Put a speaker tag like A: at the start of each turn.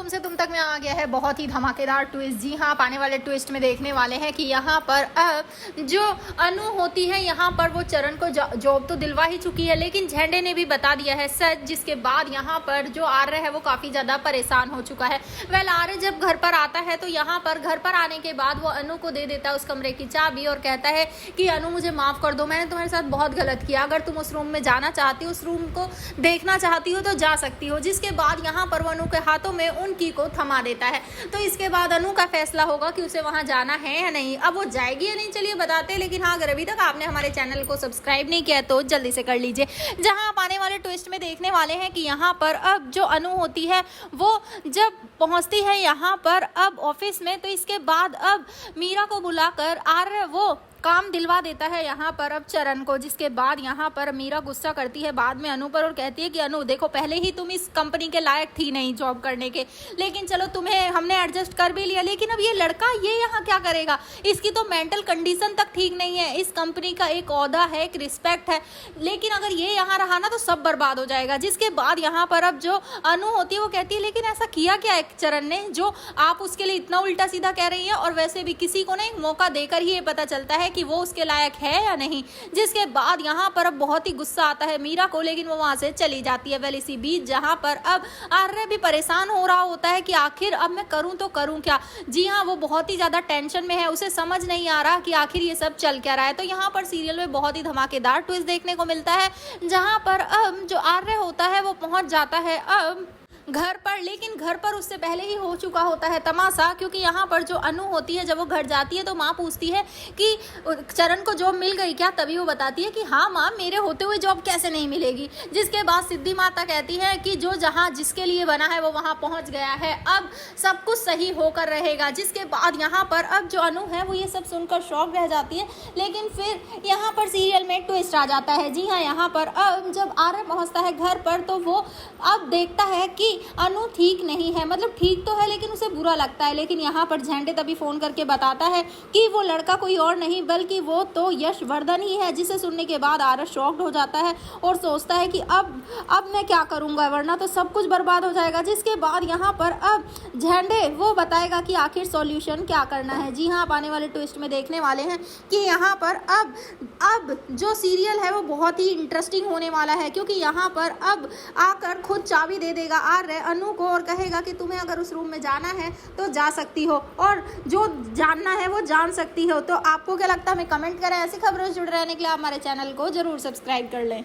A: तुमसे तुम तक में आ गया है बहुत ही धमाकेदार ट्विस्ट। जी हाँ, आने वाले ट्विस्ट में देखने वाले हैं कि यहाँ पर अब जो अनु होती है यहाँ पर वो चरण को जॉब तो दिलवा ही चुकी है, लेकिन झंडे ने भी बता दिया है सच, जिसके बाद यहाँ पर जो आर्य है वो काफ़ी ज़्यादा परेशान हो चुका है। वेल आर्य जब घर पर आता है तो यहाँ पर घर पर आने के बाद वो अनु को दे देता है उस कमरे की चाबी और कहता है कि अनु मुझे माफ़ कर दो, मैंने तुम्हारे साथ बहुत गलत किया, अगर तुम उस रूम में जाना चाहती हो, उस रूम को देखना चाहती हो तो जा सकती हो। जिसके बाद यहाँ पर वो अनु के हाथों में उन की को थमा देता है। तो इसके बाद अनु का फैसला होगा कि उसे वहां जाना है या नहीं। अब वो जाएगी या नहीं चलिए बताते, लेकिन हाँ, अगर अभी तक आपने हमारे चैनल को सब्सक्राइब नहीं किया तो जल्दी से कर लीजिए। जहां आप आने वाले ट्विस्ट में देखने वाले हैं कि यहाँ पर अब जो अनु होती है वो जब पहुंचती है यहाँ पर अब ऑफिस में, तो इसके बाद अब मीरा को बुलाकर आर्य वो काम दिलवा देता है यहाँ पर अब चरण को। जिसके बाद यहाँ पर मीरा गुस्सा करती है बाद में अनु पर और कहती है कि अनु देखो, पहले ही तुम इस कंपनी के लायक थी नहीं जॉब करने के, लेकिन चलो तुम्हें हमने एडजस्ट कर भी लिया, लेकिन अब ये लड़का ये यहाँ क्या करेगा, इसकी तो मेंटल कंडीशन तक ठीक नहीं है, इस कंपनी का एक ओहदा है, एक रिस्पेक्ट है, लेकिन अगर ये यहाँ रहा ना तो सब बर्बाद हो जाएगा। जिसके बाद यहाँ पर अब जो अनु होती है वो कहती है लेकिन ऐसा किया क्या है चरण ने जो आप उसके लिए इतना उल्टा सीधा कह रही है, और वैसे भी किसी को ना एक मौका देकर ही ये पता चलता है कि वो उसके लायक है या नहीं। जिसके बाद यहाँ पर अब बहुत ही गुस्सा आता है मीरा को, लेकिन वो वहां से चली जाती है। वेल इसी बीच जहाँ पर अब आर्य भी परेशान हो रहा होता है कि आखिर अब मैं करूं तो करूं क्या। जी हाँ, वो बहुत ही ज्यादा टेंशन में है, उसे समझ नहीं आ रहा कि आखिर ये सब चल क्या रहा है। तो यहाँ पर सीरियल में बहुत ही धमाकेदार ट्विस्ट देखने को मिलता है, जहाँ पर अब जो आर्य होता है वो पहुंच जाता है अब घर पर, लेकिन घर पर उससे पहले ही हो चुका होता है तमाशा, क्योंकि यहाँ पर जो अनु होती है जब वो घर जाती है तो माँ पूछती है कि चरण को जॉब मिल गई क्या, तभी वो बताती है कि हाँ माँ, मेरे होते हुए जॉब कैसे नहीं मिलेगी। जिसके बाद सिद्धि माता कहती है कि जो जहाँ जिसके लिए बना है वो वहाँ पहुँच गया है, अब सब कुछ सही होकर रहेगा। जिसके बाद यहाँ पर अब जो अनु है वो ये सब सुनकर शॉक रह जाती है, लेकिन फिर यहाँ पर सीरियल में ट्विस्ट आ जाता है। जी हाँ, यहाँ पर अब जब आर्य पहुँचता है घर पर तो वो अब देखता है कि अनु ठीक नहीं है, मतलब ठीक तो है लेकिन उसे बुरा लगता है। लेकिन यहाँ पर झंडे तभी फोन करके बताता है कि वो लड़का कोई और नहीं बल्कि वो तो यशवर्धन ही है। जिसे सुनने के बाद आर्य शॉक्ड हो जाता है और सोचता है कि अब मैं क्या करूँगा, वरना तो सब कुछ बर्बाद हो जाएगा। जिसके बाद यहाँ पर अब झंडे वो बताएगा कि आखिर सॉल्यूशन क्या करना है। जी हाँ, आप आने वाले ट्विस्ट में देखने वाले हैं कि यहाँ पर अब जो सीरियल है वो बहुत ही इंटरेस्टिंग होने वाला है, क्योंकि यहाँ पर अब आकर खुद चाबी दे देगा आर्य अनु को और कहेगा कि तुम्हें अगर उस रूम में जाना है तो जा सकती हो, और जो जानना है वो जान सकती हो। तो आपको क्या लगता है, हमें कमेंट करें। ऐसी खबरों से जुड़े रहने के लिए आप हमारे चैनल को जरूर सब्सक्राइब कर लें।